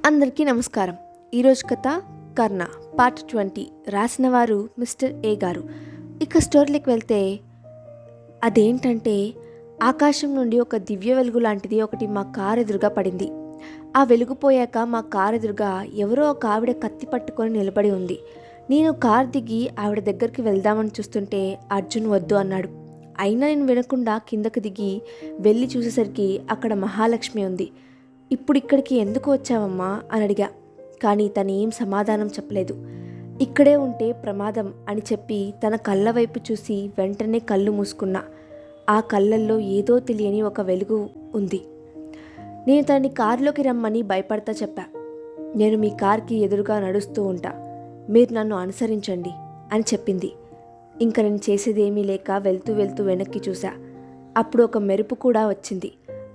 అందరికీ నమస్కారం. ఈరోజు కథ కర్ణ పార్ట్ 20. రాసిన వారు మిస్టర్ ఏ గారు. ఇక స్టోరీలోకి వెళ్తే, అదేంటంటే ఆకాశం నుండి ఒక దివ్య వెలుగు లాంటిది ఒకటి మా కారు ఎదురుగా పడింది. ఆ వెలుగు పోయాక మా కారు ఎదురుగా ఎవరో ఒక ఆవిడ కత్తి పట్టుకొని నిలబడి ఉంది. నేను కారు దిగి ఆవిడ దగ్గరికి వెళ్దామని చూస్తుంటే అర్జున్ వద్దు అన్నాడు. అయినా నేను వినకుండా కిందకు దిగి వెళ్ళి చూసేసరికి అక్కడ మహాలక్ష్మి ఉంది. ఇప్పుడు ఇక్కడికి ఎందుకు వచ్చావమ్మా అని అడిగా. కానీ తను ఏం సమాధానం చెప్పలేదు. ఇక్కడే ఉంటే ప్రమాదం అని చెప్పి తన కళ్ళ వైపు చూసి వెంటనే కళ్ళు మూసుకున్నా. ఆ కళ్ళల్లో ఏదో తెలియని ఒక వెలుగు ఉంది. నేను తనని కారులోకి రమ్మని భయపడతా చెప్పా. నేను మీ కార్కి ఎదురుగా నడుస్తూ ఉంటా, మీరు నన్ను అనుసరించండి అని చెప్పింది. ఇంక నేను చేసేదేమీ లేక వెళ్తూ వెళ్తూ వెనక్కి చూసా. అప్పుడు ఒక మెరుపు కూడా వచ్చింది.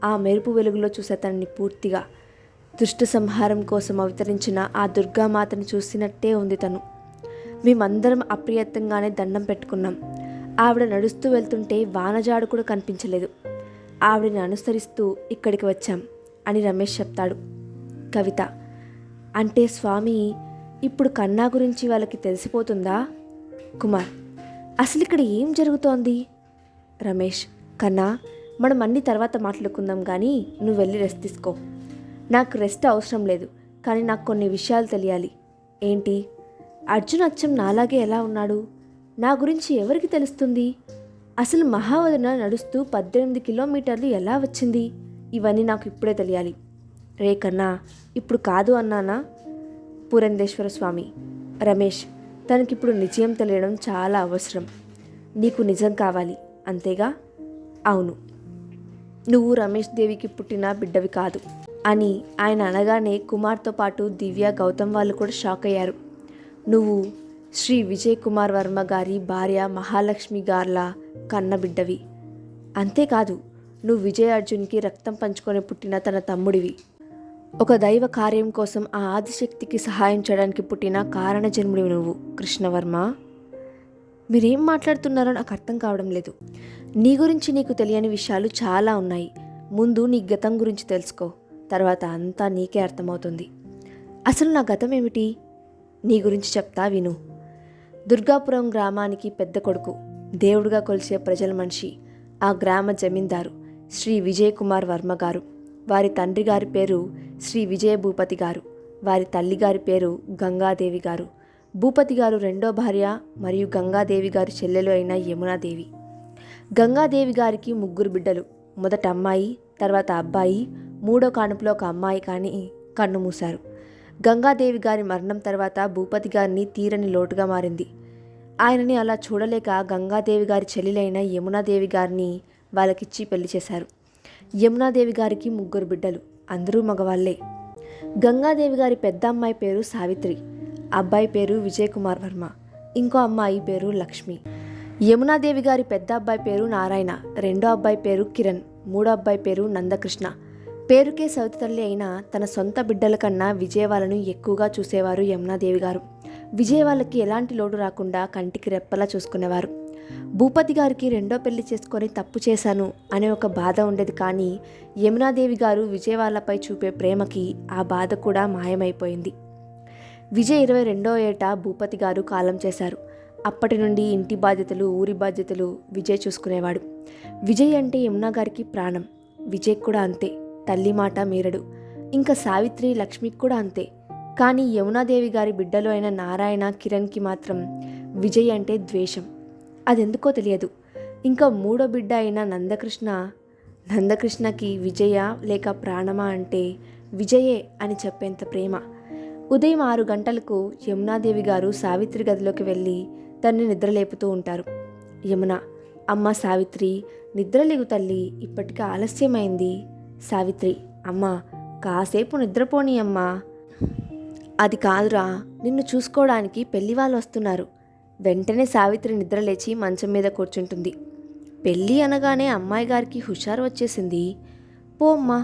ఆ మెరుపు వెలుగులో చూసే తనని పూర్తిగా దుష్ట సంహారం కోసం అవతరించిన ఆ దుర్గామాతను చూసినట్టే ఉంది తను. మేమందరం అప్రయత్నంగానే దండం పెట్టుకున్నాం. ఆవిడ నడుస్తూ వెళ్తుంటే వానజాడు కూడా కనిపించలేదు. ఆవిడని అనుసరిస్తూ ఇక్కడికి వచ్చాం అని రమేష్ చెప్తాడు. కవిత: అంటే స్వామి, ఇప్పుడు కన్నా గురించి వాళ్ళకి తెలిసిపోతుందా? కుమార్: అసలు ఇక్కడ ఏం జరుగుతోంది? రమేష్: కన్నా, మనం అన్ని తర్వాత మాట్లాడుకుందాం, కానీ నువ్వు వెళ్ళి రెస్ట్ తీసుకో. నాకు రెస్ట్ అవసరం లేదు, కానీ నాకు కొన్ని విషయాలు తెలియాలి. ఏంటి? అర్జున్ అచ్చం నాలాగే ఎలా ఉన్నాడు? నా గురించి ఎవరికి తెలుస్తుంది? అసలు మహావదన నడుస్తూ 18 కిలోమీటర్లు ఎలా వచ్చింది? ఇవన్నీ నాకు ఇప్పుడే తెలియాలి. రే కన్నా, ఇప్పుడు కాదు అన్నానా? పురంధేశ్వర స్వామి: రమేష్, తనకిప్పుడు నిజం తెలియడం చాలా అవసరం. నీకు నిజం కావాలి అంతేగా? అవును. నువ్వు రమేష్ దేవికి పుట్టిన బిడ్డవి కాదు అని ఆయన అనగానే కుమార్తో పాటు దివ్య, గౌతమ్ వాళ్ళు కూడా షాక్ అయ్యారు. నువ్వు శ్రీ విజయ్ కుమార్ వర్మ గారి భార్య మహాలక్ష్మి గార్ల కన్న బిడ్డవి. అంతేకాదు, నువ్వు విజయ్ అర్జున్కి రక్తం పంచుకొని పుట్టిన తన తమ్ముడివి. ఒక దైవ కార్యం కోసం ఆ ఆదిశక్తికి సహాయం చేయడానికి పుట్టిన కారణ జన్ముడివి నువ్వు కృష్ణవర్మ. మీరేం మాట్లాడుతున్నారో నాకు అర్థం కావడం లేదు. నీ గురించి నీకు తెలియని విషయాలు చాలా ఉన్నాయి. ముందు నీ గతం గురించి తెలుసుకో, తర్వాత అంతా నీకే అర్థమవుతుంది. అసలు నా గతం ఏమిటి? నీ గురించి చెప్తా విను. దుర్గాపురం గ్రామానికి పెద్ద కొడుకు, దేవుడిగా కొలిచే ప్రజల మనిషి, ఆ గ్రామ జమీందారు శ్రీ విజయ్ కుమార్ వర్మ గారు. వారి తండ్రి గారి పేరు శ్రీ విజయ భూపతి గారు. వారి తల్లిగారి పేరు గంగాదేవి గారు. భూపతి గారు రెండో భార్య మరియు గంగాదేవి గారి చెల్లెలు అయిన యమునాదేవి. గంగాదేవి గారికి 3 బిడ్డలు. మొదట అమ్మాయి, తర్వాత అబ్బాయి, మూడో కానుపులో ఒక అమ్మాయి కానీ కన్ను మూశారు. గంగాదేవి గారి మరణం తర్వాత భూపతి గారిని తీరని లోటుగా మారింది. ఆయనని అలా చూడలేక గంగాదేవి గారి చెల్లెలైన యమునాదేవి గారిని వాళ్ళకిచ్చి పెళ్లి చేశారు. యమునాదేవి గారికి 3 బిడ్డలు, అందరూ మగవాళ్లే. గంగాదేవి గారి పెద్ద అమ్మాయి పేరు సావిత్రి, అబ్బాయి పేరు విజయ్ కుమార్ వర్మ, ఇంకో అమ్మాయి పేరు లక్ష్మి. యమునాదేవి గారి పెద్ద అబ్బాయి పేరు నారాయణ, రెండో అబ్బాయి పేరు కిరణ్, మూడో అబ్బాయి పేరు నందకృష్ణ. పేరుకే సౌతి తల్లి అయినా తన సొంత బిడ్డల కన్నా విజయ్ వాళ్ళను ఎక్కువగా చూసేవారు యమునాదేవి గారు. విజయ్ వాళ్ళకి ఎలాంటి లోటు రాకుండా కంటికి రెప్పలా చూసుకునేవారు. భూపతి గారికి రెండో పెళ్లి చేసుకొని తప్పు చేశాను అనే ఒక బాధ ఉండేది, కానీ యమునాదేవి గారు విజయ్ వాళ్ళపై చూపే ప్రేమకి ఆ బాధ కూడా మాయమైపోయింది. విజయ్ 22వ ఏట భూపతి గారు కాలం చేశారు. అప్పటి నుండి ఇంటి బాధ్యతలు, ఊరి బాధ్యతలు విజయ్ చూసుకునేవాడు. విజయ్ అంటే యమునా గారికి ప్రాణం. విజయ్ కూడా అంతే, తల్లి మాట మీరడు. ఇంకా సావిత్రి, లక్ష్మికి కూడా అంతే. కానీ యమునాదేవి గారి బిడ్డలు అయిన నారాయణ, కిరణ్కి మాత్రం విజయ్ అంటే ద్వేషం. అదెందుకో తెలియదు. ఇంకా మూడో బిడ్డ అయిన నందకృష్ణకి విజయ లేక ప్రాణమా అంటే విజయే అని చెప్పేంత ప్రేమ. ఉదయం 6 గంటలకు యమునాదేవి గారు సావిత్రి గదిలోకి వెళ్ళి తన్ని నిద్రలేపుతూ ఉంటారు. యమున: అమ్మ సావిత్రి, నిద్రలేగు తల్లి, ఇప్పటికే ఆలస్యమైంది. సావిత్రి: అమ్మా, కాసేపు నిద్రపోని అమ్మా. అది కాదురా, నిన్ను చూసుకోవడానికి పెళ్లి వాళ్ళు వస్తున్నారు. వెంటనే సావిత్రి నిద్రలేచి మంచం మీద కూర్చుంటుంది. పెళ్ళి అనగానే అమ్మాయి గారికి హుషారు వచ్చేసింది. పో అమ్మా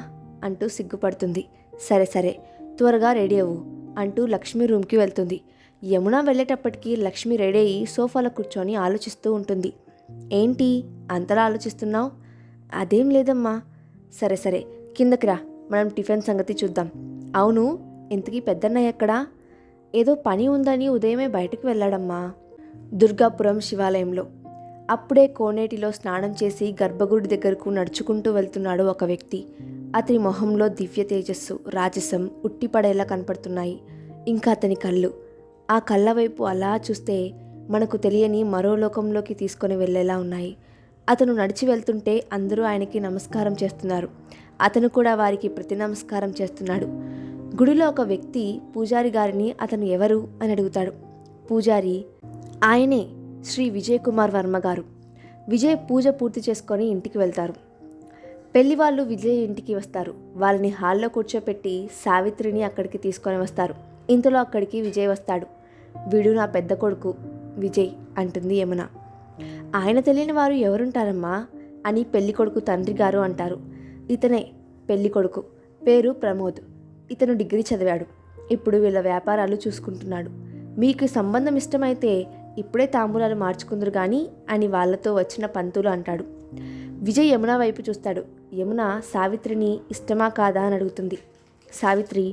అంటూ సిగ్గుపడుతుంది. సరే సరే, త్వరగా రెడీ అవ్వు అంటూ లక్ష్మి రూమ్కి వెళ్తుంది. యమున వెళ్ళేటప్పటికీ లక్ష్మి రెడీ అయ్యి సోఫాలో కూర్చొని ఆలోచిస్తూ ఉంటుంది. ఏంటి అంతలా ఆలోచిస్తున్నావు? అదేం లేదమ్మా. సరే సరే, కిందకి రా, మనం టిఫిన్ సంగతి చూద్దాం. అవును, ఇంతకీ పెద్దన్నయ్య ఎక్కడా? ఏదో పని ఉందని ఉదయమే బయటకు వెళ్ళాడమ్మా. దుర్గాపురం శివాలయంలో. అప్పుడే కోనేటిలో స్నానం చేసి గర్భగుడి దగ్గరకు నడుచుకుంటూ వెళ్తున్నాడు ఒక వ్యక్తి. అతని మొహంలో దివ్య తేజస్సు, రాజసం ఉట్టిపడేలా కనపడుతున్నాయి. ఇంకా అతని కళ్ళు. ఆ కళ్ళ వైపు అలా చూస్తే మనకు తెలియని మరో లోకంలోకి తీసుకొని వెళ్ళేలా ఉన్నాయి. అతను నడిచి వెళ్తుంటే అందరూ ఆయనకి నమస్కారం చేస్తున్నారు. అతను కూడా వారికి ప్రతి నమస్కారం చేస్తున్నాడు. గుడిలో ఒక వ్యక్తి పూజారి గారిని అతను ఎవరు అని అడుగుతాడు. పూజారి, ఆయనే శ్రీ విజయ్ కుమార్ వర్మ గారు. విజయ్ పూజ పూర్తి చేసుకొని ఇంటికి వెళ్తారు. పెళ్లి వాళ్ళు విజయ్ ఇంటికి వస్తారు. వాళ్ళని హాల్లో కూర్చోపెట్టి సావిత్రిని అక్కడికి తీసుకొని వస్తారు. ఇంతలో అక్కడికి విజయ్ వస్తాడు. వీడు నా పెద్ద కొడుకు విజయ్ అంటుంది యమున. ఆయన తెలియని వారు ఎవరుంటారమ్మా అని పెళ్లి కొడుకు తండ్రి గారు అంటారు. ఇతనే పెళ్లి కొడుకు, పేరు ప్రమోద్. ఇతను డిగ్రీ చదివాడు. ఇప్పుడు వీళ్ళ వ్యాపారాలు చూసుకుంటున్నాడు. మీకు సంబంధం ఇష్టమైతే ఇప్పుడే తాంబూలాలు మార్చుకుందరు కానీ అని వాళ్ళతో వచ్చిన పంతులు అంటాడు. విజయ్ యమున వైపు చూస్తాడు. యమున సావిత్రిని ఇష్టమా కాదా అని అడుగుతుంది. సావిత్రి,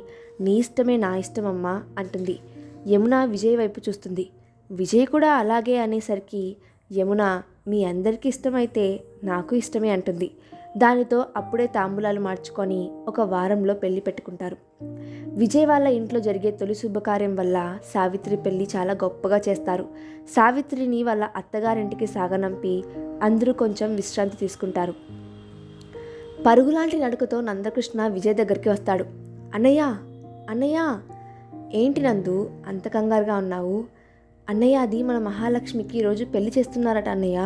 నీ ఇష్టమే నా ఇష్టమమ్మా అంటుంది. యమున విజయ్ వైపు చూస్తుంది. విజయ్ కూడా అలాగే అనేసరికి యమున, మీ అందరికీ ఇష్టమైతే నాకు ఇష్టమే అంటుంది. దానితో అప్పుడే తాంబూలాలు మార్చుకొని ఒక వారంలో పెళ్లి పెట్టుకుంటారు. విజయ్ వాళ్ళ ఇంట్లో జరిగే తొలి శుభకార్యం వల్ల సావిత్రి పెళ్లి చాలా గొప్పగా చేస్తారు. సావిత్రిని వాళ్ళ అత్తగారింటికి సాగనంపి అందరూ కొంచెం విశ్రాంతి తీసుకుంటారు. పరుగులాంటి నడకతో నందకృష్ణ విజయ్ దగ్గరికి వస్తాడు. అన్నయ్య, అన్నయ్య. ఏంటి నందు అంత కంగారుగా ఉన్నావు? అన్నయ్య, అది మన మహాలక్ష్మికి ఈరోజు పెళ్లి చేస్తున్నారట అన్నయ్య.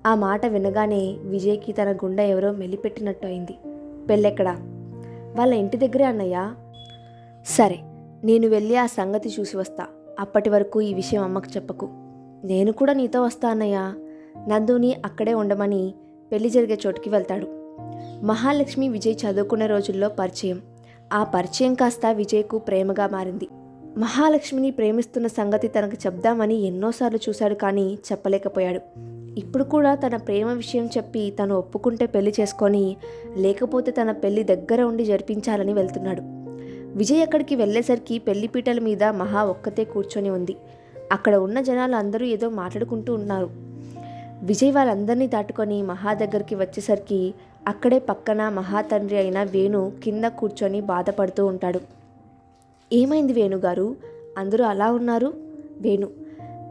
ఆ మాట వినగానే విజయ్కి తన గుండె ఎవరో మెలిపెట్టినట్టు అయింది. పెళ్ళెక్కడా? వాళ్ళ ఇంటి దగ్గరే అన్నయ్య. సరే, నేను వెళ్ళి ఆ సంగతి చూసి వస్తా. అప్పటి వరకు ఈ విషయం అమ్మకు చెప్పకు. నేను కూడా నీతో వస్తా అన్నయ్య. నందుని అక్కడే ఉండమని పెళ్లి జరిగే చోటుకి వెళ్తాడు. మహాలక్ష్మి విజయ్ చదువుకునే రోజుల్లో పరిచయం. ఆ పరిచయం కాస్త విజయ్కు ప్రేమగా మారింది. మహాలక్ష్మిని ప్రేమిస్తున్న సంగతి తనకు చెప్దామని ఎన్నోసార్లు చూశాడు, కానీ చెప్పలేకపోయాడు. ఇప్పుడు కూడా తన ప్రేమ విషయం చెప్పి తను ఒప్పుకుంటే పెళ్లి చేసుకొని, లేకపోతే తన పెళ్లి దగ్గర ఉండి జరిపించాలని వెళ్తున్నాడు. విజయ్ అక్కడికి వెళ్ళేసరికి పెళ్లిపీటల మీద మహా ఒక్కతే కూర్చొని ఉంది. అక్కడ ఉన్న జనాలు అందరూ ఏదో మాట్లాడుకుంటూ ఉన్నారు. విజయ్ వాళ్ళందరినీ దాటుకొని మహా దగ్గరికి వచ్చేసరికి అక్కడే పక్కన మహా తండ్రి అయిన వేణు కింద కూర్చొని బాధపడుతూ ఉంటాడు. ఏమైంది వేణుగారు, అందరూ అలా ఉన్నారు? వేణు,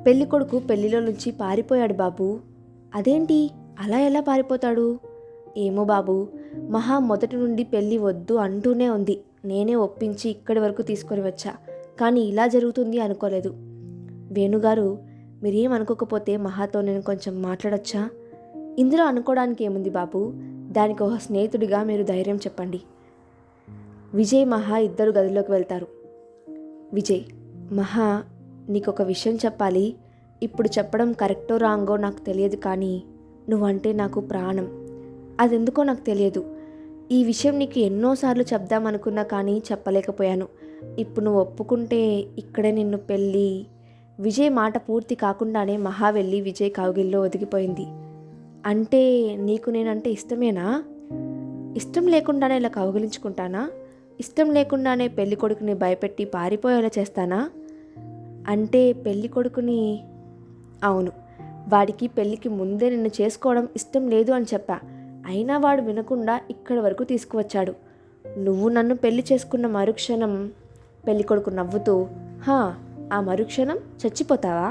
పెళ్లి కొడుకు పెళ్లిలో నుంచి పారిపోయాడు బాబు. అదేంటి, అలా ఎలా పారిపోతాడు? ఏమో బాబు, మహా మొదటి నుండి పెళ్ళి వద్దు అంటూనే ఉంది. నేనే ఒప్పించి ఇక్కడి వరకు తీసుకొని వచ్చా, కానీ ఇలా జరుగుతుంది అనుకోలేదు. వేణుగారు, మీరేం అనుకోకపోతే మహాతో నేను కొంచెం మాట్లాడొచ్చా? ఇందులో అనుకోవడానికి ఏముంది బాబు, దానికి ఒక స్నేహితుడిగా మీరు ధైర్యం చెప్పండి. విజయ్ మహా ఇద్దరు గదిలోకి వెళ్తారు. విజయ్, మహా, నీకొక విషయం చెప్పాలి. ఇప్పుడు చెప్పడం కరెక్టో రాంగో నాకు తెలియదు, కానీ నువ్వంటే నాకు ప్రాణం. అదెందుకో నాకు తెలియదు. ఈ విషయం నీకు ఎన్నోసార్లు చెప్దామనుకున్నా కానీ చెప్పలేకపోయాను. ఇప్పుడు నువ్వు ఒప్పుకుంటే ఇక్కడే నిన్ను పెళ్ళి. విజయ్ మాట పూర్తి కాకుండానే మహా వెళ్ళి విజయ్ కౌగిల్లో ఒదిగిపోయింది. అంటే నీకు నేనంటే ఇష్టమేనా? ఇష్టం లేకుండానే ఇలా కౌగిలించుకుంటానా? ఇష్టం లేకుండానే పెళ్లి కొడుకుని భయపెట్టి పారిపోయేలా చేస్తానా? అంటే పెళ్లి కొడుకుని, అవును, వాడికి పెళ్ళికి ముందే నిన్ను చేసుకోవడం ఇష్టం లేదు అని చెప్పా. అయినా వాడు వినకుండా ఇక్కడి వరకు తీసుకువచ్చాడు. నువ్వు నన్ను పెళ్లి చేసుకున్న మరుక్షణం పెళ్లి కొడుకు నవ్వుతూ, హా, ఆ మరుక్షణం చచ్చిపోతావా?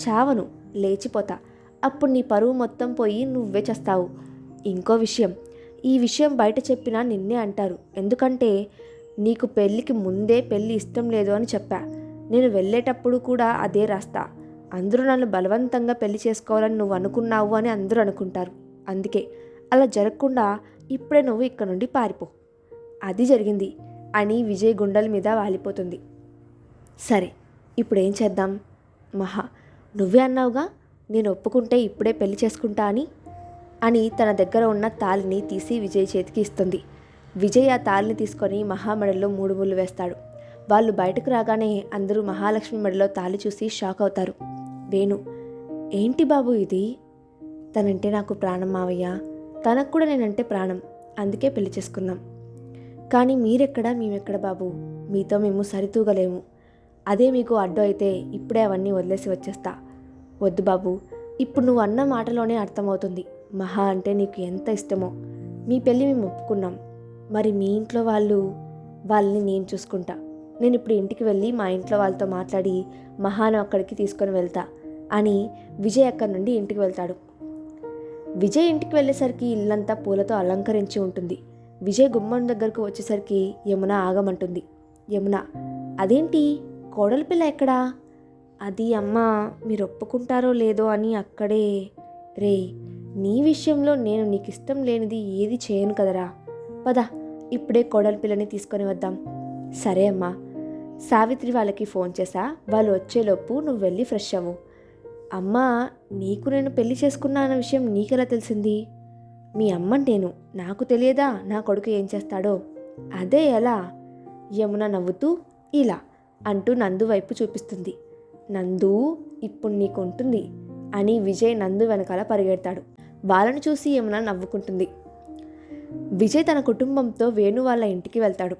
చావను, లేచిపోతా. అప్పుడు నీ పరువు మొత్తం పోయి నువ్వే చేస్తావు. ఇంకో విషయం, ఈ విషయం బయట చెప్పినా నిన్నే అంటారు. ఎందుకంటే నీకు పెళ్ళికి ముందే పెళ్ళి ఇష్టం లేదు అని చెప్పా. నేను వెళ్ళేటప్పుడు కూడా అదే రాస్తా. అందరూ నన్ను బలవంతంగా పెళ్లి చేసుకోవాలని నువ్వు అనుకున్నావు అని అందరూ అనుకుంటారు. అందుకే అలా జరగకుండా ఇప్పుడే నువ్వు ఇక్కడ నుండి పారిపో. అది జరిగింది అని విజయ్ గుండెల మీద వాలిపోతుంది. సరే, ఇప్పుడేం చేద్దాం? మహా, నువ్వే అన్నావుగా నేను ఒప్పుకుంటే ఇప్పుడే పెళ్లి చేసుకుంటా అని తన దగ్గర ఉన్న తాళిని తీసి విజయ్ చేతికి ఇస్తుంది. విజయ్ ఆ తాళిని తీసుకొని మహా మెడలో 3 ముళ్ళు వేస్తాడు. వాళ్ళు బయటకు రాగానే అందరూ మహాలక్ష్మి మెడలో తాళి చూసి షాక్ అవుతారు. వేణు, ఏంటి బాబు ఇది? తనంటే నాకు ప్రాణం మావయ్య. తనకు కూడా నేనంటే ప్రాణం. అందుకే పెళ్లి చేసుకున్నాం. కానీ మీరెక్కడ, మేమెక్కడ బాబు? మీతో మేము సరితూగలేము. అదే మీకు అడ్డు అయితే ఇప్పుడే అవన్నీ వదిలేసి వచ్చేస్తా. వద్దు బాబు, ఇప్పుడు నువ్వు అన్న మాటలోనే అర్థమవుతుంది మహా అంటే నీకు ఎంత ఇష్టమో. మీ పెళ్ళి మేము ఒప్పుకున్నాం. మరి మీ ఇంట్లో వాళ్ళని నేను చూసుకుంటా. నేను ఇప్పుడు ఇంటికి వెళ్ళి మా ఇంట్లో వాళ్ళతో మాట్లాడి మహాను అక్కడికి తీసుకొని వెళ్తా అని విజయ్ అక్కడి నుండి ఇంటికి వెళ్తాడు. విజయ్ ఇంటికి వెళ్ళేసరికి ఇల్లంతా పూలతో అలంకరించి ఉంటుంది. విజయ్ గుమ్మం దగ్గరకు వచ్చేసరికి యమున ఆగమంటుంది. యమున, అదేంటి కోడలి పిల్ల ఎక్కడా? అది అమ్మ, మీరు ఒప్పుకుంటారో లేదో అని అక్కడే. రే, నీ విషయంలో నేను నీకు ఇష్టం లేనిది ఏది చేయను కదరా. పద, ఇప్పుడే కోడలి పిల్లని తీసుకొని వద్దాం. సరే అమ్మా. సావిత్రి వాళ్ళకి ఫోన్ చేశా, వాళ్ళు వచ్చేలోపు నువ్వు వెళ్ళి ఫ్రెష్ అవ్వు. అమ్మా, నీకు నేను పెళ్లి చేసుకున్నా అన్న విషయం నీకెలా తెలిసింది? మీ అమ్మ నేను, నాకు తెలియదా నా కొడుకు ఏం చేస్తాడో? అదే ఎలా? యమున నవ్వుతూ ఇలా అంటూ నందు వైపు చూపిస్తుంది. నందు, ఇప్పుడు నీకుంటుంది అని విజయ్ నందు వెనకాల పరిగెడతాడు. వాళ్ళను చూసి యమున నవ్వుకుంటుంది. విజయ్ తన కుటుంబంతో వేణు వాళ్ళ ఇంటికి వెళ్తాడు.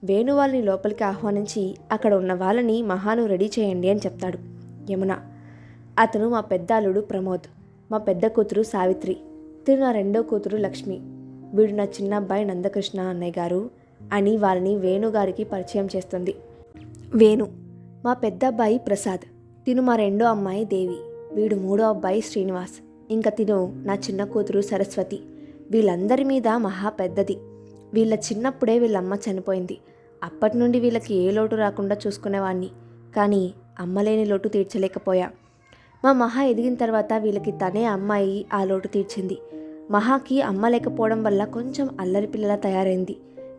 వేణు వాళ్ళని లోపలికి ఆహ్వానించి అక్కడ ఉన్న వాళ్ళని మహాను రెడీ చేయండి అని చెప్తాడు. యమున, అతను మా పెద్ద అల్లుడు ప్రమోద్, మా పెద్ద కూతురు సావిత్రి, తిరు నా రెండో కూతురు లక్ష్మి, వీడు నా చిన్న అబ్బాయి నందకృష్ణ అన్నయ్య గారు అని వాళ్ళని వేణుగారికి పరిచయం చేస్తుంది. వేణు, మా పెద్ద అబ్బాయి ప్రసాద్, తిను మా రెండో అమ్మాయి దేవి, వీడు మూడో అబ్బాయి శ్రీనివాస్, ఇంకా తిను నా చిన్న కూతురు సరస్వతి. వీళ్ళందరి మీద మహా పెద్దది. వీళ్ళ చిన్నప్పుడే వీళ్ళమ్మ చనిపోయింది. అప్పటి నుండి వీళ్ళకి ఏ లోటు రాకుండా చూసుకునేవాడిని, కానీ అమ్మలేని లోటు తీర్చలేకపోయా. మా మహా ఎదిగిన తర్వాత వీళ్ళకి తనే అమ్మాయి ఆ లోటు తీర్చింది. మహాకి అమ్మ లేకపోవడం వల్ల కొంచెం అల్లరి పిల్లలా తయారైంది,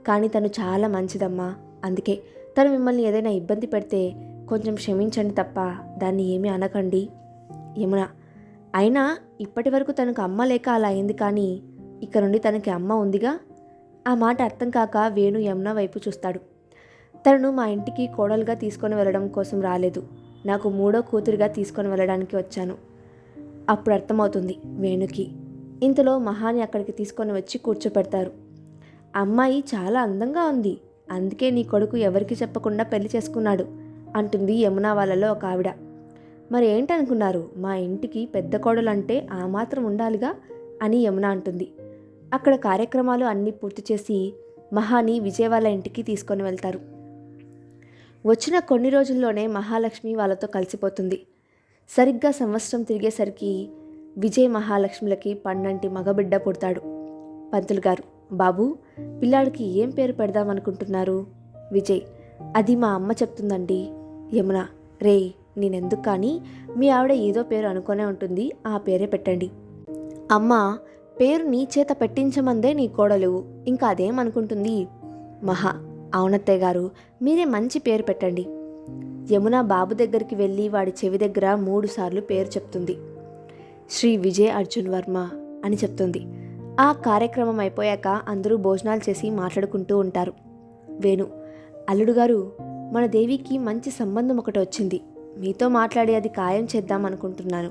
కానీ తను చాలా మంచిదమ్మా. అందుకే తను మిమ్మల్ని ఏదైనా ఇబ్బంది పెడితే కొంచెం క్షమించండి తప్ప దాన్ని ఏమీ అనకండి. యమున, అయినా ఇప్పటి వరకు తనకు అమ్మ లేక అలా అయింది, కానీ ఇక నుండి తనకి అమ్మ ఉందిగా. ఆ మాట అర్థం కాక వేణు యమున వైపు చూస్తాడు. తనను మా ఇంటికి కోడలుగా తీసుకొని వెళ్ళడం కోసం రాలేదు, నాకు మూడో కూతురిగా తీసుకొని వెళ్ళడానికి వచ్చాను. అప్పుడు అర్థమవుతుంది వేణుకి. ఇంతలో మహాని అక్కడికి తీసుకొని వచ్చి కూర్చోపెడతారు. అమ్మాయి చాలా అందంగా ఉంది, అందుకే నీ కొడుకు ఎవరికి చెప్పకుండా పెళ్లి చేసుకున్నాడు అంటుంది యమున వాళ్ళలో ఒక ఆవిడ. మరి ఏంటనుకున్నారు, మా ఇంటికి పెద్ద కోడలంటే ఆ మాత్రం ఉండాలిగా అని యమున అంటుంది. అక్కడ కార్యక్రమాలు అన్నీ పూర్తి చేసి మహాని విజయ్ వాళ్ళ ఇంటికి తీసుకొని వెళ్తారు. వచ్చిన కొన్ని రోజుల్లోనే మహాలక్ష్మి వాళ్ళతో కలిసిపోతుంది. సరిగ్గా సంవత్సరం తిరిగేసరికి విజయ్ మహాలక్ష్మిలకి పండంటి మగబిడ్డ పుడతాడు. పంతులు గారు, బాబు, పిల్లాడికి ఏం పేరు పెడదామనుకుంటున్నారు? విజయ్, అది మా అమ్మ చెప్తుందండి. యమున, రే, నేనెందుకు, కానీ మీ ఆవిడ ఏదో పేరు అనుకునే ఉంటుంది, ఆ పేరే పెట్టండి. అమ్మ, పేరు నీ చేత పెట్టించమందే నీ కోడలు, ఇంకా అదేమనుకుంటుంది? మహా, అవునత్తయ్య గారు, మీరే మంచి పేరు పెట్టండి. యమున బాబు దగ్గరికి వెళ్ళి వాడి చెవి దగ్గర 3 సార్లు పేరు చెప్తుంది. శ్రీ విజయ్ అర్జున్ వర్మ అని చెప్తుంది. ఆ కార్యక్రమం అయిపోయాక అందరూ భోజనాలు చేసి మాట్లాడుకుంటూ ఉంటారు. వేణు, అల్లుడు గారు, మన దేవికి మంచి సంబంధం ఒకటి వచ్చింది, మీతో మాట్లాడి అది ఖాయం చేద్దాం అనుకుంటున్నాను.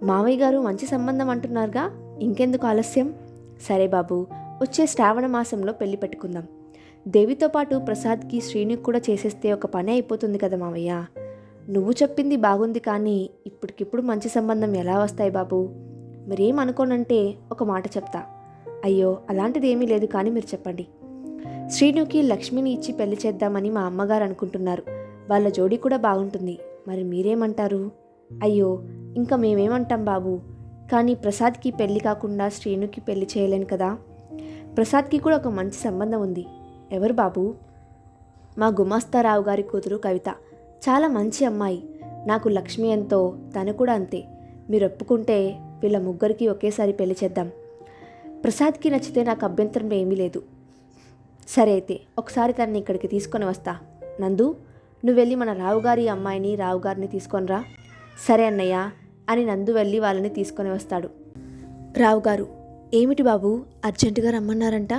మావయ్య గారు మంచి సంబంధం అంటున్నారుగా, ఇంకెందుకు ఆలస్యం? సరే బాబు, వచ్చే శ్రావణ మాసంలో పెళ్లి పెట్టుకుందాం. దేవితో పాటు ప్రసాద్కి శ్రీనుకి కూడా చేసేస్తే ఒక పని అయిపోతుంది కదా మావయ్య. నువ్వు చెప్పింది బాగుంది, కానీ ఇప్పటికిప్పుడు మంచి సంబంధం ఎలా వస్తాయి బాబు? మరేం అనుకోనంటే ఒక మాట చెప్తా. అయ్యో, అలాంటిది ఏమీ లేదు, కానీ మీరు చెప్పండి. శ్రీనుకి లక్ష్మిని ఇచ్చి పెళ్లి చేద్దామని మా అమ్మగారు అనుకుంటున్నారు. వాళ్ళ జోడీ కూడా బాగుంటుంది, మరి మీరేమంటారు? అయ్యో, ఇంకా మేమేమంటాం బాబు, కానీ ప్రసాద్కి పెళ్లి కాకుండా శ్రీనుకి పెళ్లి చేయలేను కదా. ప్రసాద్కి కూడా ఒక మంచి సంబంధం ఉంది. ఎవరు బాబు? మా గుమాస్తారావు గారి కూతురు కవిత, చాలా మంచి అమ్మాయి. నాకు లక్ష్మి ఎంతో, తను కూడా అంతే. మీరు ఒప్పుకుంటే వీళ్ళ ముగ్గురికి ఒకేసారి పెళ్లి చేద్దాం. ప్రసాద్కి నచ్చితే నాకు అభ్యంతరం ఏమీ లేదు. సరే అయితే ఒకసారి తనని ఇక్కడికి తీసుకొని వస్తా. నందు, నువ్వు వెళ్ళి మన రావుగారి అమ్మాయిని రావుగారిని తీసుకొని రా. సరే అన్నయ్య అని నందు వెళ్ళి వాళ్ళని తీసుకొని వస్తాడు. రావుగారు, ఏమిటి బాబు అర్జెంటుగా రమ్మన్నారంట?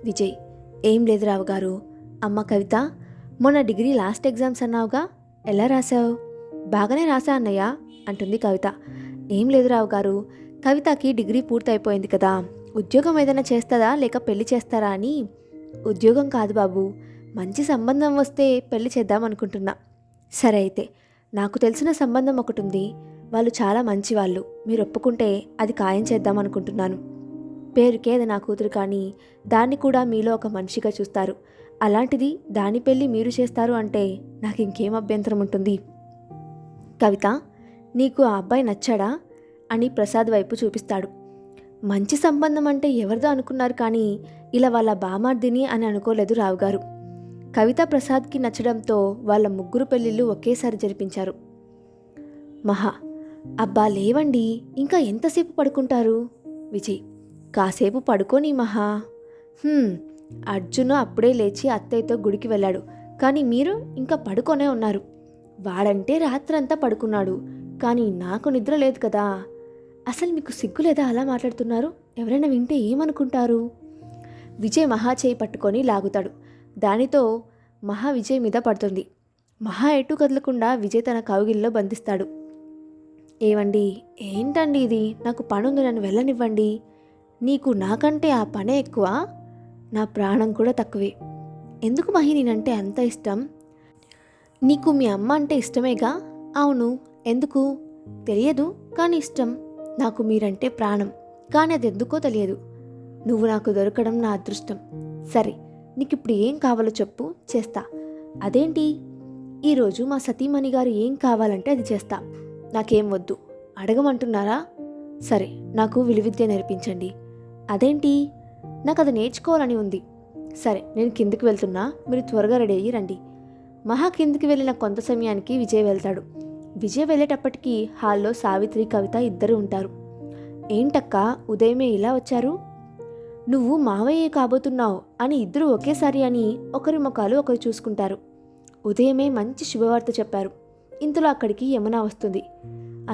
విజయ్, ఏం లేదు రావుగారు. అమ్మ కవిత, మొన్న డిగ్రీ లాస్ట్ ఎగ్జామ్స్ అన్నావుగా, ఎలా రాశావు? బాగానే రాసా అన్నయ్య అంటుంది కవిత. ఏం లేదు రావుగారు, కవితకి డిగ్రీ పూర్తయిపోయింది కదా, ఉద్యోగం ఏదైనా చేస్తుందా లేక పెళ్లి చేస్తారా అని. ఉద్యోగం కాదు బాబు, మంచి సంబంధం వస్తే పెళ్లి చేద్దాం అనుకుంటున్నా. సరే అయితే, నాకు తెలిసిన సంబంధం ఒకటి ఉంది. వాళ్ళు చాలా మంచివాళ్ళు. మీరు ఒప్పుకుంటే అది ఖాయం చేద్దాం అనుకుంటున్నాను. పేరుకే అది నా కూతురు, కానీ దాన్ని కూడా మీలో ఒక మనిషిగా చూస్తారు. అలాంటిది దాని పెళ్ళి మీరు చేస్తారు అంటే నాకు ఇంకేం అభ్యంతరం ఉంటుంది. కవిత, నీకు ఆ అబ్బాయి నచ్చాడా అని ప్రసాద్ వైపు చూపిస్తాడు. మంచి సంబంధం అంటే ఎవరిదో అనుకున్నారు, కానీ ఇలా వాళ్ళ బామార్దిని అని అనుకోలేదు రావుగారు. కవిత ప్రసాద్కి నచ్చడంతో వాళ్ళ ముగ్గురు పెళ్ళిళ్ళు ఒకేసారి జరిపించారు. మహా, అబ్బా లేవండి, ఇంకా ఎంతసేపు పడుకుంటారు? విజయ్, కాసేపు పడుకోని మహా. అర్జున్ అప్పుడే లేచి అత్తయ్యతో గుడికి వెళ్ళాడు, కానీ మీరు ఇంకా పడుకొనే ఉన్నారు. వాడంటే రాత్రంతా పడుకున్నాడు, కానీ నాకు నిద్ర లేదు కదా. అసలు మీకు సిగ్గు లేదా అలా మాట్లాడుతున్నారు? ఎవరైనా వింటే ఏమనుకుంటారు? విజయ్ మహా చేయి పట్టుకొని లాగుతాడు. దానితో మహా విజయ్ మీద పడుతుంది. మహా ఎటు కదలకుండా విజయ్ తన కౌగిల్లో బంధిస్తాడు. ఏవండి, ఏంటండి ఇది? నాకు పనుంది, నన్ను వెళ్ళనివ్వండి. నీకు నాకంటే ఆ పనే ఎక్కువ? నా ప్రాణం కూడా తక్కువే. ఎందుకు మహి నేనంటే అంత ఇష్టం? నీకు మీ అమ్మ అంటే ఇష్టమేగా? అవును, ఎందుకు తెలియదు, కానీ ఇష్టం. నాకు మీరంటే ప్రాణం, కానీ అది ఎందుకో తెలియదు. నువ్వు నాకు దొరకడం నా అదృష్టం. సరే, నీకు ఇప్పుడు ఏం కావాలో చెప్పు, చేస్తా. అదేంటి, ఈరోజు మా సతీమణి గారు ఏం కావాలంటే అది చేస్తా. నాకేం వద్దు అడగమంటున్నారా? సరే, నాకు విలువిద్య నేర్పించండి. అదేంటి, నాకు అది నేర్చుకోవాలని ఉంది. సరే, నేను కిందికి వెళ్తున్నా, మీరు త్వరగా రెడీ అయ్యి రండి. మహా కిందికి వెళ్ళిన కొంత సమయానికి విజయ్ వెళ్తాడు. విజయ్ వెళ్ళేటప్పటికీ హాల్లో సావిత్రి, కవిత ఇద్దరు ఉంటారు. ఏంటక్క, ఉదయమే ఇలా వచ్చారు? నువ్వు మావయ్యే కాబోతున్నావు అని ఇద్దరు ఒకేసారి అని ఒకరి ముఖాలు ఒకరు చూసుకుంటారు. ఉదయమే మంచి శుభవార్త చెప్పారు. ఇంతలో అక్కడికి యమున వస్తుంది.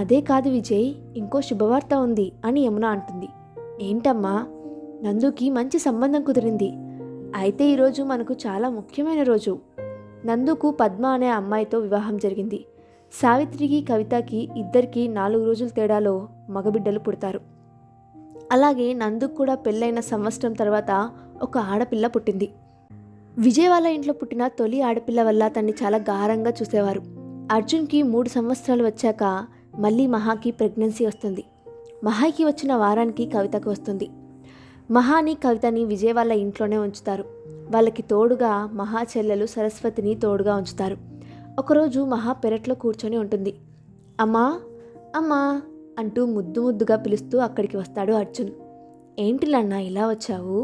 అదే కాదు విజయ్, ఇంకో శుభవార్త ఉంది అని యమున అంటుంది. ఏంటమ్మా? నందుకి మంచి సంబంధం కుదిరింది. అయితే ఈరోజు మనకు చాలా ముఖ్యమైన రోజు. నందుకు పద్మ అనే అమ్మాయితో వివాహం జరిగింది. సావిత్రికి, కవితకి ఇద్దరికి 4 రోజుల తేడాలో మగబిడ్డలు పుడతారు. అలాగే నందుకు కూడా పెళ్ళైన సంవత్సరం తర్వాత ఒక ఆడపిల్ల పుట్టింది. విజయ్ వాళ్ళ ఇంట్లో పుట్టిన తొలి ఆడపిల్ల వల్ల తన్ని చాలా గారంగా చూసేవారు. అర్జున్కి 3 సంవత్సరాలు వచ్చాక మళ్ళీ మహాకి ప్రెగ్నెన్సీ వస్తుంది. మహాకి వచ్చిన వారానికి కవితకు వస్తుంది. మహాని, కవితని విజయ్ వాళ్ళ ఇంట్లోనే ఉంచుతారు. వాళ్ళకి తోడుగా మహా చెల్లెలు సరస్వతిని తోడుగా ఉంచుతారు. ఒకరోజు మహా పెరట్లో కూర్చొని ఉంటుంది. అమ్మా, అమ్మా అంటూ ముద్దు ముద్దుగా పిలుస్తూ అక్కడికి వస్తాడు అర్జున్. ఏంటి నాన్న ఇలా వచ్చావు?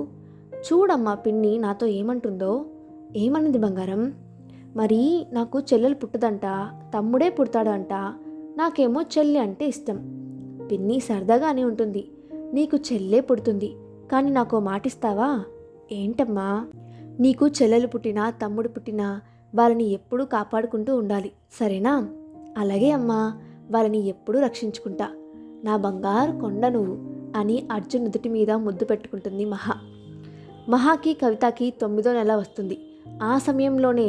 చూడమ్మా పిన్ని నాతో ఏమంటుందో. ఏమన్నది బంగారం? మరి నాకు చెల్లెలు పుట్టదంట, తమ్ముడే పుడతాడంట. నాకేమో చెల్లి అంటే ఇష్టం. పిన్ని సరదాగానే ఉంటుంది. నీకు చెల్లె పుడుతుంది, కానీ నాకో మాటిస్తావా? ఏంటమ్మా? నీకు చెల్లెలు పుట్టినా, తమ్ముడు పుట్టినా వాళ్ళని ఎప్పుడూ కాపాడుకుంటూ ఉండాలి, సరేనా? అలాగే అమ్మా, వాళ్ళని ఎప్పుడూ రక్షించుకుంటా. నా బంగారు కొండ నువ్వు అని అర్జున్ నుదుటి మీద ముద్దు పెట్టుకుంటుంది మహా. మహాకి, కవితకి 9వ నెల వస్తుంది. ఆ సమయంలోనే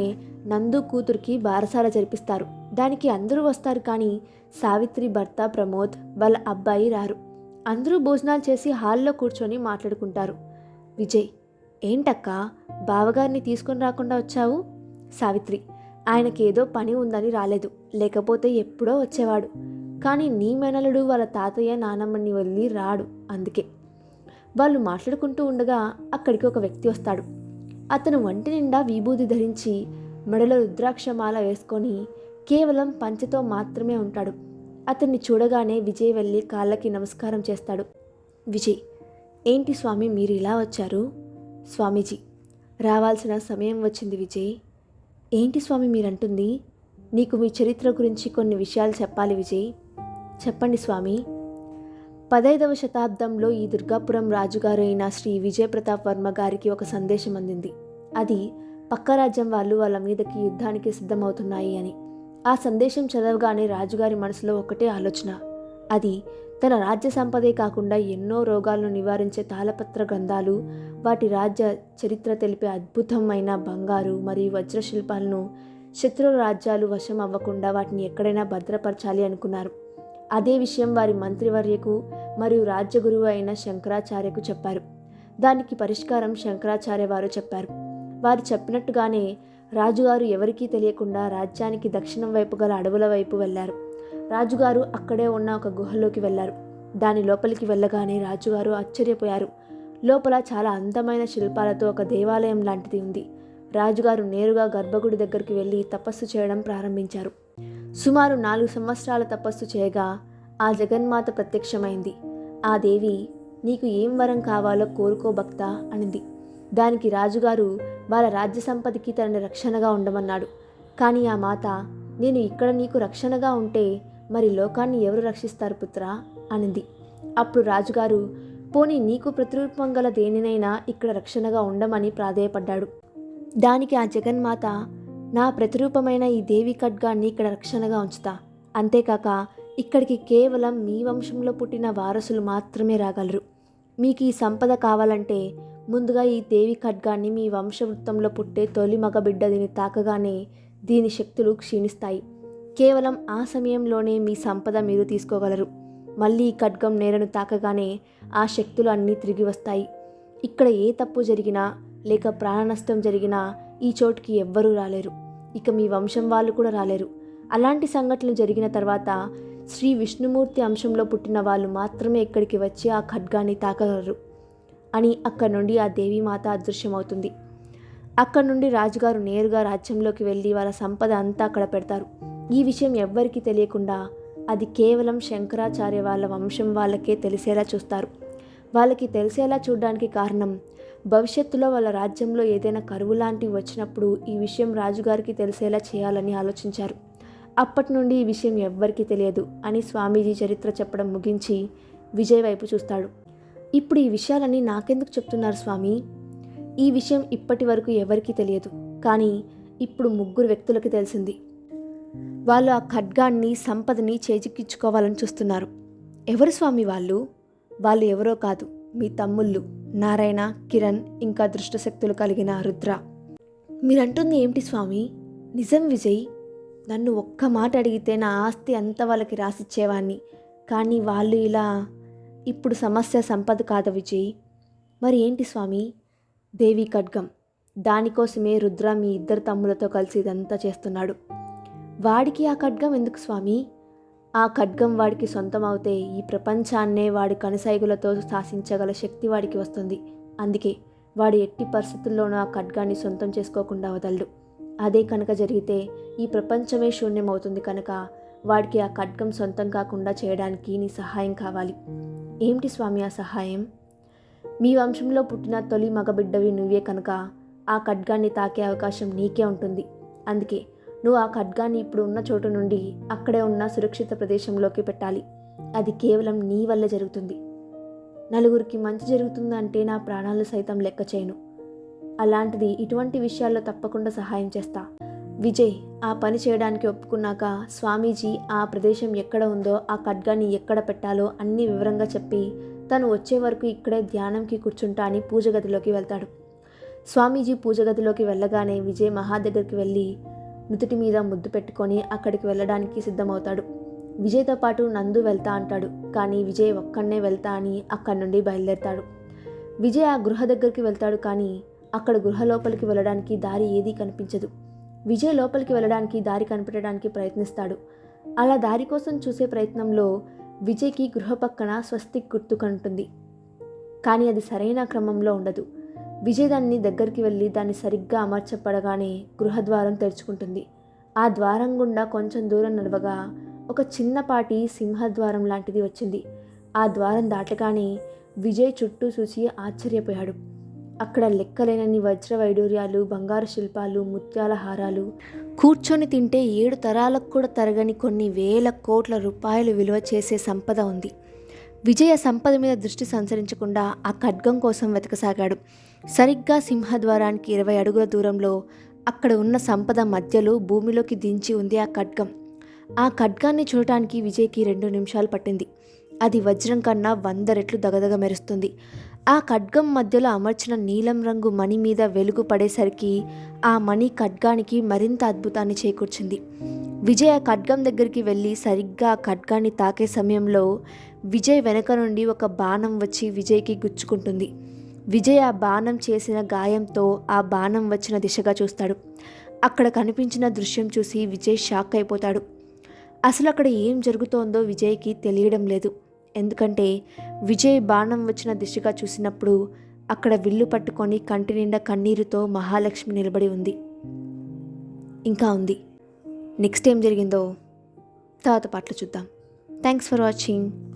నందు కూతురికి బారసాల జరిపిస్తారు. దానికి అందరూ వస్తారు, కానీ సావిత్రి భర్త ప్రమోద్ వాళ్ళ అబ్బాయి రారు. అందరూ భోజనాలు చేసి హాల్లో కూర్చొని మాట్లాడుకుంటారు. విజయ్, ఏంటక్క బావగారిని తీసుకొని రాకుండా వచ్చావు? సావిత్రి, ఆయనకేదో పని ఉందని రాలేదు, లేకపోతే ఎప్పుడో వచ్చేవాడు. కానీ నీ మేనలుడు వాళ్ళ తాతయ్య నానమ్మని వదిలి రాడు, అందుకే. వాళ్ళు మాట్లాడుకుంటూ ఉండగా అక్కడికి ఒక వ్యక్తి వస్తాడు. అతను ఒంటి నిండా విభూది ధరించి మెడలో రుద్రాక్షమాల వేసుకొని కేవలం పంచెతో మాత్రమే ఉంటాడు. అతన్ని చూడగానే విజయ్ వెళ్ళి కాళ్ళకి నమస్కారం చేస్తాడు. విజయ్, ఏంటి స్వామి మీరు ఇలా వచ్చారు? స్వామీజీ, రావాల్సిన సమయం వచ్చింది విజయ్. ఏంటి స్వామి మీరంటుంది? నీకు మీ చరిత్ర గురించి కొన్ని విషయాలు చెప్పాలి విజయ్. చెప్పండి స్వామి. 15వ శతాబ్దంలో ఈ దుర్గాపురం రాజుగారు అయిన శ్రీ విజయ ప్రతాప్ వర్మ గారికి ఒక సందేశం అందింది. అది పక్క రాజ్యం వాళ్ళు వాళ్ళ మీదకి యుద్ధానికి సిద్ధమవుతున్నాయి అని. ఆ సందేశం చదవగానే రాజుగారి మనసులో ఒకటే ఆలోచన. అది తన రాజ్య సంపదే కాకుండా ఎన్నో రోగాలను నివారించే తాళపత్ర గ్రంథాలు, వాటి రాజ్య చరిత్ర తెలిపే అద్భుతమైన బంగారు మరియు వజ్రశిల్పాలను శత్రు రాజ్యాలు వశం అవ్వకుండా వాటిని ఎక్కడైనా భద్రపరచాలి అనుకున్నారు. అదే విషయం వారి మంత్రివర్యకు మరియు రాజ్యగురువు అయిన శంకరాచార్యకు చెప్పారు. దానికి పరిష్కారం శంకరాచార్య వారు చెప్పారు. వారు చెప్పినట్టుగానే రాజుగారు ఎవరికీ తెలియకుండా రాజ్యానికి దక్షిణం వైపు గల అడవుల వైపు వెళ్ళారు. రాజుగారు అక్కడే ఉన్న ఒక గుహలోకి వెళ్ళారు. దాని లోపలికి వెళ్ళగానే రాజుగారు ఆశ్చర్యపోయారు. లోపల చాలా అందమైన శిల్పాలతో ఒక దేవాలయం లాంటిది ఉంది. రాజుగారు నేరుగా గర్భగుడి దగ్గరికి వెళ్ళి తపస్సు చేయడం ప్రారంభించారు. సుమారు 4 సంవత్సరాల తపస్సు చేయగా ఆ జగన్మాత ప్రత్యక్షమైంది. ఆ దేవి, నీకు ఏం వరం కావాలో కోరుకో భక్తా అనింది. దానికి రాజుగారు వాళ్ళ రాజ్య సంపదకి తనని రక్షణగా ఉండమన్నాడు. కానీ ఆ మాత, నేను ఇక్కడ నీకు రక్షణగా ఉంటే మరి లోకాన్ని ఎవరు రక్షిస్తారు పుత్రా అనింది. అప్పుడు రాజుగారు, పోనీ నీకు ప్రతిరూపం గల దేనినైనా ఇక్కడ రక్షణగా ఉండమని ప్రాధేయపడ్డాడు. దానికి ఆ జగన్మాత, నా ప్రతిరూపమైన ఈ దేవి ఖడ్గాన్ని ఇక్కడ రక్షణగా ఉంచుతా. అంతేకాక ఇక్కడికి కేవలం మీ వంశంలో పుట్టిన వారసులు మాత్రమే రాగలరు. మీకు ఈ సంపద కావాలంటే ముందుగా ఈ దేవి ఖడ్గాన్ని మీ వంశవృత్తంలో పుట్టే తొలి మగబిడ్డ దీన్ని తాకగానే దీని శక్తులు క్షీణిస్తాయి. కేవలం ఆ సమయంలోనే మీ సంపద మీరు తీసుకోగలరు. మళ్ళీ ఈ ఖడ్గం నేలను తాకగానే ఆ శక్తులు అన్నీ తిరిగి వస్తాయి. ఇక్కడ ఏ తప్పు జరిగినా లేక ప్రాణ నష్టం జరిగినా ఈ చోటుకి ఎవ్వరూ రాలేరు. ఇక మీ వంశం వాళ్ళు కూడా రాలేరు. అలాంటి సంఘటనలు జరిగిన తర్వాత శ్రీ విష్ణుమూర్తి అంశంలో పుట్టిన వాళ్ళు మాత్రమే ఇక్కడికి వచ్చి ఆ ఖడ్గాన్ని తాకగలరు అని అక్కడి నుండి ఆ దేవీమాత అదృశ్యమవుతుంది. అక్కడి నుండి రాజుగారు నేరుగా రాజ్యంలోకి వెళ్ళి వాళ్ళ సంపద అంతా అక్కడ పెడతారు. ఈ విషయం ఎవ్వరికీ తెలియకుండా అది కేవలం శంకరాచార్య వాళ్ళ వంశం వాళ్ళకే తెలిసేలా చూస్తారు. వాళ్ళకి తెలిసేలా చూడడానికి కారణం, భవిష్యత్తులో వాళ్ళ రాజ్యంలో ఏదైనా కరువు లాంటివి వచ్చినప్పుడు ఈ విషయం రాజుగారికి తెలిసేలా చేయాలని ఆలోచించారు. అప్పటి నుండి ఈ విషయం ఎవ్వరికీ తెలియదు అని స్వామీజీ చరిత్ర చెప్పడం ముగించి విజయ్ వైపు చూస్తాడు. ఇప్పుడు ఈ విషయాలన్నీ నాకెందుకు చెప్తున్నారు స్వామి? ఈ విషయం ఇప్పటి వరకు ఎవరికీ తెలియదు, కానీ ఇప్పుడు 3 వ్యక్తులకి తెలిసింది. వాళ్ళు ఆ ఖడ్గాన్ని, సంపదని చేజిక్కించుకోవాలని చూస్తున్నారు. ఎవరు స్వామి వాళ్ళు? వాళ్ళు ఎవరో కాదు, మీ తమ్ముళ్ళు నారాయణ, కిరణ్, ఇంకా దృష్టశక్తులు కలిగిన రుద్ర. మీరంటుంది ఏమిటి స్వామి? నిజం విజయ్. నన్ను ఒక్క మాట అడిగితే నా ఆస్తి అంతా వాళ్ళకి రాసిచ్చేవాణ్ణి. కానీ వాళ్ళు ఇలా. ఇప్పుడు సమస్య సంపద కాదు విజయ్. మరి ఏంటి స్వామి? దేవి ఖడ్గం. దానికోసమే రుద్ర మీ 2 తమ్ములతో కలిసి ఇదంతా చేస్తున్నాడు. వాడికి ఆ ఖడ్గం ఎందుకు స్వామి? ఆ ఖడ్గం వాడికి సొంతం అవుతే ఈ ప్రపంచాన్నే వాడి కనుసైగులతో శాసించగల శక్తి వాడికి వస్తుంది. అందుకే వాడు ఎట్టి పరిస్థితుల్లోనూ ఆ ఖడ్గాన్ని సొంతం చేసుకోకుండా వదలడు. అదే కనుక జరిగితే ఈ ప్రపంచమే శూన్యమవుతుంది. కనుక వాడికి ఆ ఖడ్గం సొంతం కాకుండా చేయడానికి నీ సహాయం కావాలి. ఏమిటి స్వామి ఆ సహాయం? మీ వంశంలో పుట్టిన తొలి మగబిడ్డవి నువ్వే కనుక ఆ ఖడ్గాన్ని తాకే అవకాశం నీకే ఉంటుంది. అందుకే నువ్వు ఆ ఖడ్గాన్ని ఇప్పుడు ఉన్న చోటు నుండి అక్కడే ఉన్న సురక్షిత ప్రదేశంలోకి పెట్టాలి. అది కేవలం నీ వల్ల జరుగుతుంది. నలుగురికి మంచి జరుగుతుందంటే నా ప్రాణాలు సైతం లెక్క చేయను. అలాంటిది ఇటువంటి విషయాల్లో తప్పకుండా సహాయం చేస్తా. విజయ్ ఆ పని చేయడానికి ఒప్పుకున్నాక స్వామీజీ ఆ ప్రదేశం ఎక్కడ ఉందో, ఆ ఖడ్గాన్ని ఎక్కడ పెట్టాలో అన్ని వివరంగా చెప్పి తను వచ్చే వరకు ఇక్కడే ధ్యానంకి కూర్చుంటా అని పూజ గదిలోకి వెళ్తాడు. స్వామీజీ పూజ గదిలోకి వెళ్ళగానే విజయ్ మహా దగ్గరికి వెళ్ళి నుదుటి మీద ముద్దు పెట్టుకొని అక్కడికి వెళ్ళడానికి సిద్ధమవుతాడు. విజయ్తో పాటు నందు వెళ్తా అంటాడు. కానీ విజయ్ ఒక్కడనే వెళ్తా అని అక్కడి నుండి బయలుదేరతాడు. విజయ్ ఆ గృహ దగ్గరికి వెళ్తాడు. కానీ అక్కడ గృహ లోపలికి వెళ్ళడానికి దారి ఏదీ కనిపించదు. విజయ్ లోపలికి వెళ్ళడానికి దారి కనిపెట్టడానికి ప్రయత్నిస్తాడు. అలా దారి కోసం చూసే ప్రయత్నంలో విజయ్కి గృహ పక్కన స్వస్తిక్ గుర్తు కంటుంది. కానీ అది సరైన క్రమంలో ఉండదు. విజయ్ దాన్ని దగ్గరికి వెళ్ళి దాన్ని సరిగ్గా అమర్చపడగానే గృహద్వారం తెరుచుకుంటుంది. ఆ ద్వారం గుండా కొంచెం దూరం నడవగా ఒక చిన్నపాటి సింహద్వారం లాంటిది వచ్చింది. ఆ ద్వారం దాటగానే విజయ్ చుట్టూ చూసి ఆశ్చర్యపోయాడు. అక్కడ లెక్కలేనన్ని వజ్ర వైడూర్యాలు, బంగారు శిల్పాలు, ముత్యాల హారాలు, కూర్చొని తింటే 7 తరాలకు కూడా తరగని కొన్ని వేల కోట్ల రూపాయలు విలువ చేసే సంపద ఉంది. విజయ సంపద మీద దృష్టి సంచరించకుండా ఆ ఖడ్గం కోసం వెతకసాగాడు. సరిగ్గా సింహద్వారానికి 20 అడుగుల దూరంలో అక్కడ ఉన్న సంపద మధ్యలో భూమిలోకి దించి ఉంది ఆ ఖడ్గం. ఆ ఖడ్గాన్ని చూడటానికి విజయ్కి 2 నిమిషాలు పట్టింది. అది వజ్రం కన్నా 100 రెట్లు దగదగ మెరుస్తుంది. ఆ ఖడ్గం మధ్యలో అమర్చిన నీలం రంగు మణి మీద వెలుగు పడేసరికి ఆ మణి ఖడ్గానికి మరింత అద్భుతాన్ని చేకూర్చింది. విజయ్ ఆ ఖడ్గం దగ్గరికి వెళ్ళి సరిగ్గా ఆ ఖడ్గాన్ని తాకే సమయంలో విజయ్ వెనక నుండి ఒక బాణం వచ్చి విజయ్కి గుచ్చుకుంటుంది. విజయ్ ఆ బాణం చేసిన గాయంతో ఆ బాణం వచ్చిన దిశగా చూస్తాడు. అక్కడ కనిపించిన దృశ్యం చూసి విజయ్ షాక్ అయిపోతాడు. అసలు అక్కడ ఏం జరుగుతోందో విజయ్కి తెలియడం లేదు. ఎందుకంటే విజయ్ బాణం వచ్చిన దిశగా చూసినప్పుడు అక్కడ విల్లు పట్టుకొని కంటి నిండా కన్నీరుతో మహాలక్ష్మి నిలబడి ఉంది. ఇంకా ఉంది. నెక్స్ట్ ఏం జరిగిందో తర్వాత పాటలు చూద్దాం. Thanks for watching.